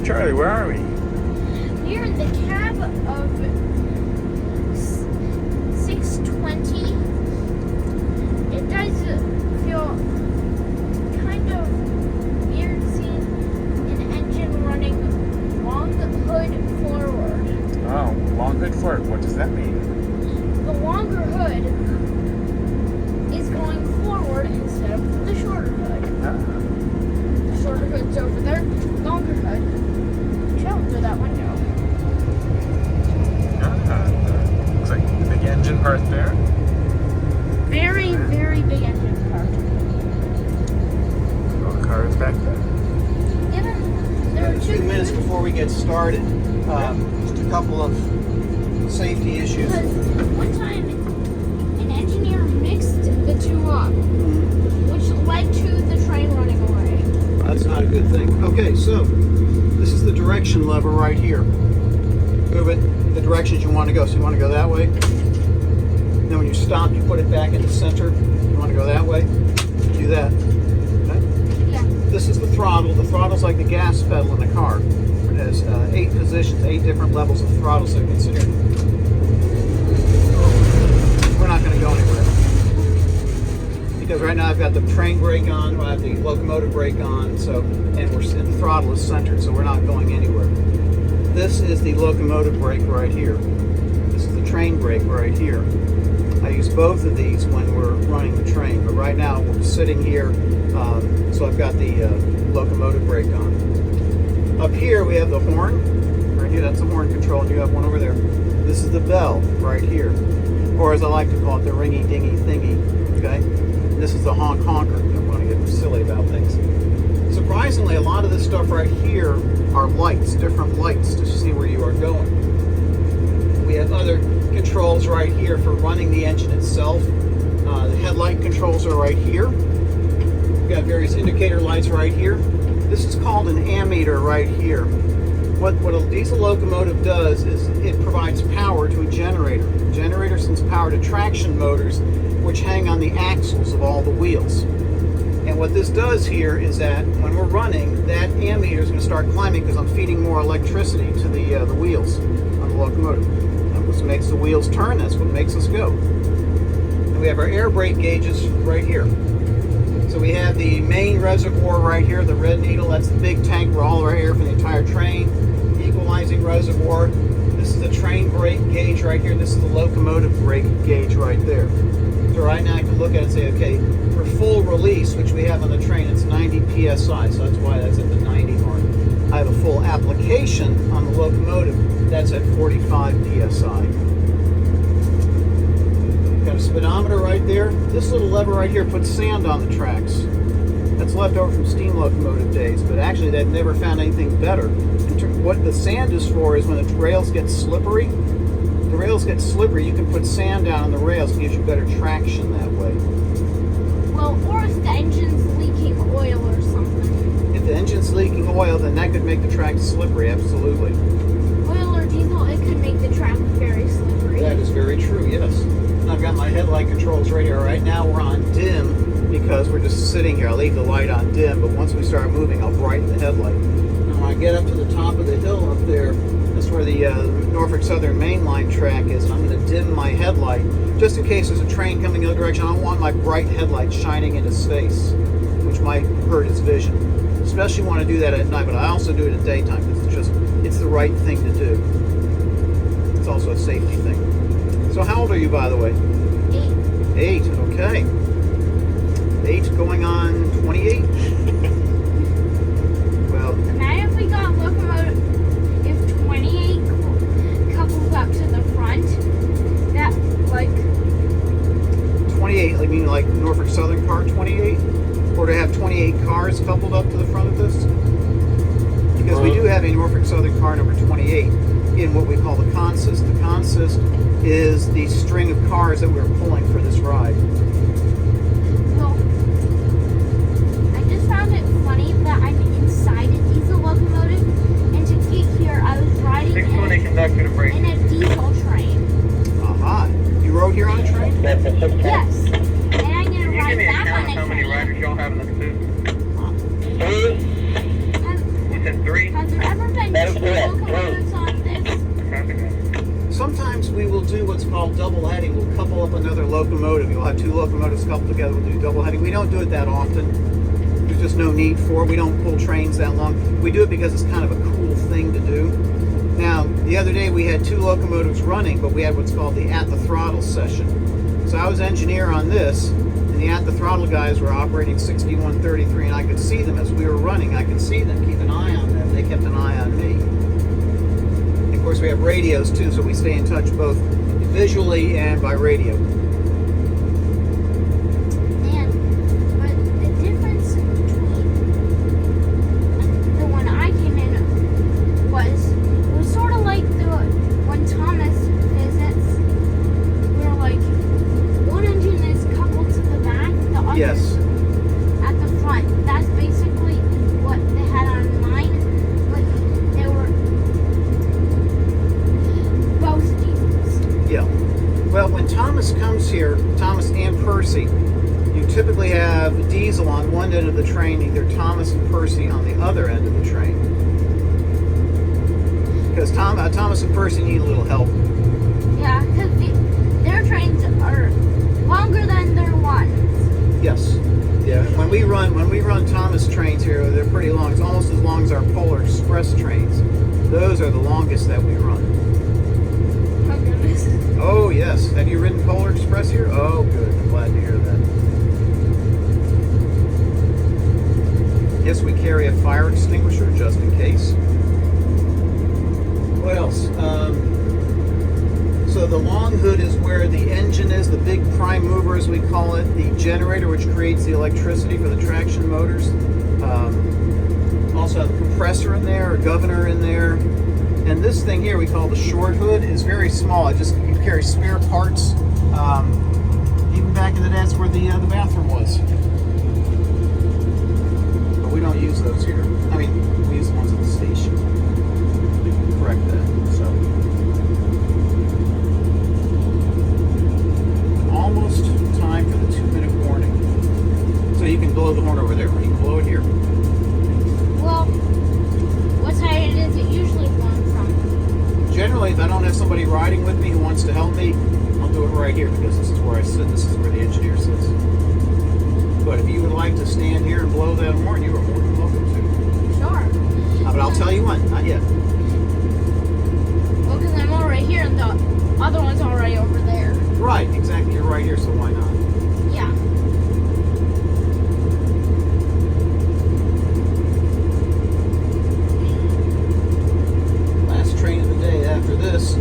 Charlie, where are we? We're in the cab of 620. It does feel kind of weird seeing an engine running long hood forward. Oh, long hood forward. What does that mean? The longer hood is going forward instead of the shorter hood. Ah. The shorter hood's over there, longer hood. Chill through that window. Looks like the big engine part there. Very, very big engine part. All the cars back there. There are A few minutes before we get started, just a couple of safety issues. Because one time an engineer mixed the two up, which led to the train running away. That's not a good thing. Okay, so this is the direction lever right here. Move it the directions you want to go. So you want to go that way. Then when you stop, you put it back in the center. You want to go that way. Do that. Okay? Yeah. This is the throttle. The throttle's like the gas pedal in the car. It has 8 positions, 8 different levels of throttle. So consider we're not going to go anywhere. Because right now I've got the train brake on, I have the locomotive brake on, and the throttle is centered, so we're not going anywhere. This is the locomotive brake right here. This is the train brake right here. I use both of these when we're running the train, but right now we're sitting here, so I've got the locomotive brake on. Up here we have the horn, right here, that's the horn control, and you have one over there. This is the bell right here, or as I like to call it, the ringy-dingy thingy, okay? This is the honk honker. I don't want to get silly about things. Surprisingly, a lot of this stuff right here are lights, different lights to see where you are going. We have other controls right here for running the engine itself. The headlight controls are right here. We've got various indicator lights right here. This is called an ammeter right here. What a diesel locomotive does is it provides power to a generator. The generator sends power to traction motors, which hang on the axles of all the wheels. And what this does here is that when we're running, that ammeter is going to start climbing because I'm feeding more electricity to the wheels on the locomotive. That's what makes the wheels turn. That's what makes us go. And we have our air brake gauges right here. So we have the main reservoir right here, the red needle. That's the big tank where all our air for the entire train. The equalizing reservoir. This is the train brake gauge right here. This is the locomotive brake gauge right there. So right now I can look at it and say, okay, for full release, which we have on the train, it's 90 psi, so that's why that's at the 90 mark. I have a full application on the locomotive, that's at 45 psi. Got a speedometer right there. This little lever right here puts sand on the tracks. That's left over from steam locomotive days, but actually they've never found anything better. What the sand is for is when the rails get slippery. The rails get slippery, you can put sand down on the rails, it gives you better traction that way. Well, or if the engine's leaking oil or something. If the engine's leaking oil, then that could make the tracks slippery, absolutely. Oil or diesel, it could make the track very slippery. That is very true, yes. And I've got my headlight controls right here. Right now we're on dim because we're just sitting here. I'll leave the light on dim, but once we start moving, I'll brighten the headlight. And when I get up to the top of the hill up there, that's where the Norfolk Southern Main Line track is, and I'm going to dim my headlight just in case there's a train coming the other direction. I don't want my bright headlight shining in his face, which might hurt his vision. Especially want to do that at night, but I also do it at daytime because it's the right thing to do. It's also a safety thing. So how old are you, by the way? 8. 8, okay. 8 going on 28. Well, Imagine if we got locomotive, if 28 couples up to the front, that, like... 28, I mean like Norfolk Southern car 28? Or to have 28 cars coupled up to the front of this? Because we do have a Norfolk Southern car number 28 in what we call the consist. The consist is the string of cars that we're pulling for this ride. Well, I just found it funny that I'm inside a diesel locomotive, and to get here, I was riding in a diesel train. Aha. You rode here on a train? Yes. And I'm going to ride back on a How many train. riders y'all have in the caboose? Has You said 3? there ever been Sometimes we will do what's called double heading. We'll couple up another locomotive. You'll have two locomotives coupled together. We'll do double heading. We don't do it that often. There's just no need for it. We don't pull trains that long. We do it because it's kind of a cool thing to do. Now, the other day we had two locomotives running, but we had what's called the at the throttle session. So I was engineer on this, and the at the throttle guys were operating 6133, and I could see them as we were running. I could see them, keep an eye on them. They kept an eye on me. Of course, we have radios too, so we stay in touch both visually and by radio. Man, but the difference between the one I came in was it was sort of like the when Thomas visits, where like one engine is coupled to the back, the other Yes. at the front. That's basically what they had on mine, but they were both diesels. Yeah. Well, when Thomas comes here, Thomas and Percy, you typically have diesel on one end of the train, either Thomas and Percy on the other end of the train. Because Thomas and Percy need a little help. Yeah, because their trains are longer than their ones. Yes. Yeah. When we run Thomas trains here, they're pretty long. It's almost as long as our Polar Express trains. Those are the longest that we run. Oh goodness. Oh yes. Have you ridden Polar Express here? Oh good. I'm glad to hear that. Yes, we carry a fire extinguisher just in case. What else? So the long hood is where the engine is, the big prime mover as we call it, the generator which creates the electricity for the traction motors. Also have a compressor in there, a governor in there. And this thing here we call the short hood is very small. It just you carry spare parts. Even back in the day, that's where the bathroom was. But we don't use those here. I mean, we use the ones at the station. Correct that. So almost time for the 2-minute warning. So you can blow the horn over there, or you can blow it here. Well, what side is it usually blown from? Generally, if I don't have somebody riding with me who wants to help me, I'll do it right here because this is where I sit. This is where the engineer sits. But if you would like to stand here and blow that horn, you are more than welcome to. Sure. But I'll tell you when. Not yet. Well, because I'm already here and the other one's already over there. Right, exactly. You're right here, so why not? Yeah. Last train of the day. After this,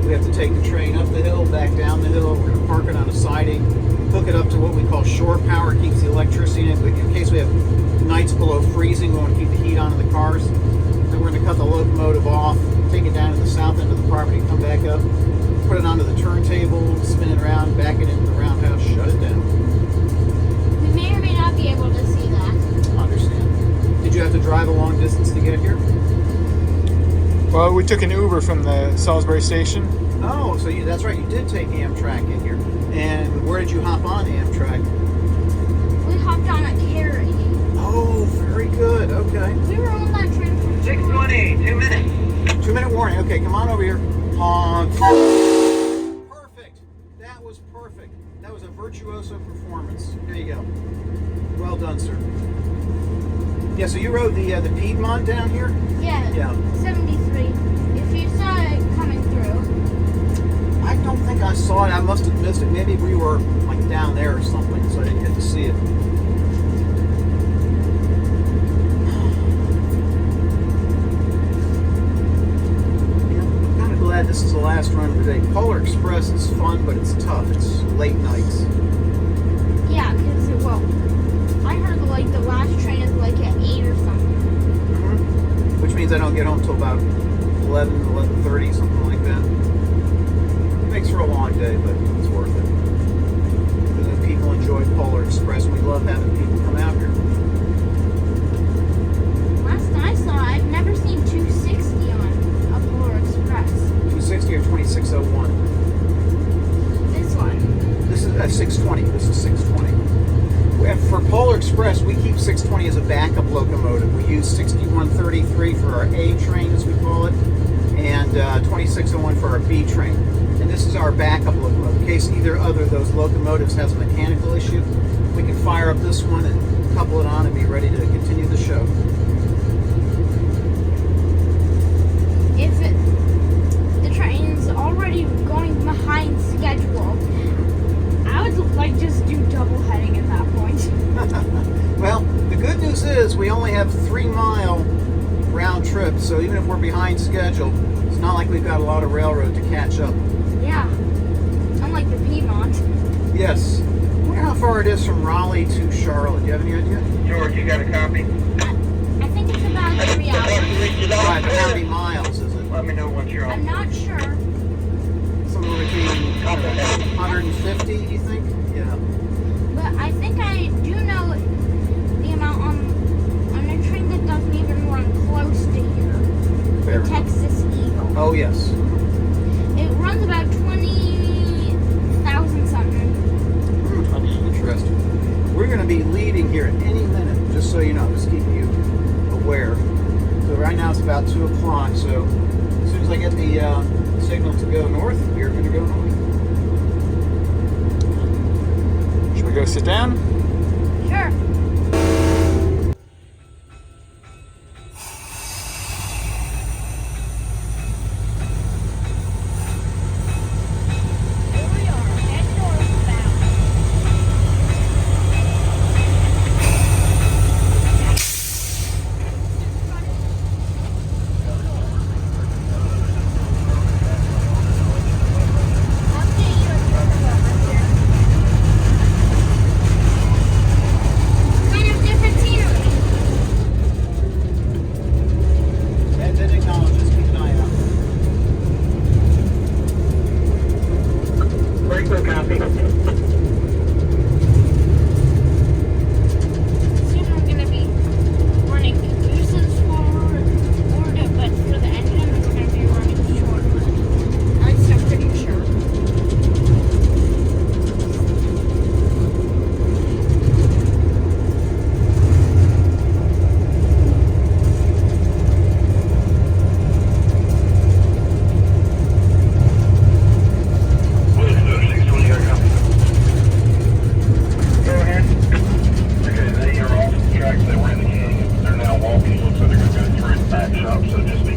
we have to take the train up the hill, back down the hill. We're going to park it on a siding, hook it up to what we call shore power. It keeps the electricity in it. In case we have nights below freezing, we want to keep the heat on in the cars. Then we're going to cut the locomotive off, take it down to the south end of the property, come back up, put it onto the turntable, spin it around, back it into the roundhouse, shut it down. We may or may not be able to see that. Understand. Did you have to drive a long distance to get here? Well, we took an Uber from the Salisbury station. Oh, so that's right. You did take Amtrak in here. And where did you hop on Amtrak? We hopped on a carry. Oh, very good. Okay. We were on that train for 6:20, 2 minutes. 2-minute warning. Okay, come on over here. Honk. Perfect. That was perfect. That was a virtuoso performance. There you go. Well done, sir. Yeah, so you rode the Piedmont down here? Yeah. Yeah. 73. If you saw it coming through. I don't think I saw it. I must have missed it. Maybe we were like down there or something, so I didn't get to see it. Glad this is the last run of the day. Polar Express is fun, but it's tough. It's late nights. Yeah, because I heard the last train is like at 8 or something. Mm-hmm. Which means I don't get home till about 11:30, something like that. It makes for a long day, but it's worth it. And then people enjoy Polar Express. We love having people come out here. Last I saw, I've never seen 260 on a Polar Express. 260 or 2601. This one. This is 620. This is 620. For Polar Express, we keep 620 as a backup locomotive. We use 6133 for our A train, as we call it, and 2601 for our B train. And this is our backup locomotive. In case either other of those locomotives has a mechanical issue, we can fire up this one and couple it on and be ready to continue the show. If the train's already going behind schedule, I would like just do double heading at that point. Well, the good news is we only have 3-mile round trip, so even if we're behind schedule, it's not like we've got a lot of railroad to catch up. Yeah, unlike the Piedmont. Yes. I wonder how far it is from Raleigh to Charlotte. Do you have any idea? George, you got a copy? I think it's about 3 hours. Right, but how many miles is it? Let me know once you're I'm on. not sure, Somewhere between 150, you think? Yeah. but I think I do know the amount on a train that doesn't even run close to here. Fair The enough. Texas Eagle. Oh, yes. It runs about 20,000 something. Interesting. We're going to be leaving here at any minute, just so you know, just keeping you aware. So right now it's about 2 o'clock, so as soon as I get the signal to go north, we're going to go north. Should we go sit down? Sure. Here we are, head northbound. Update you as we're going here. Kind of different scenery. And then acknowledge, just keep an eye out. Very quick copy. Soon we're gonna be running uses forward, but for the engine we're gonna be running short. I'm pretty sure. Go ahead. Okay, they are off the tracks. They were in the canyon. They're now walking. Looks like they're going to go through the back shop, so just be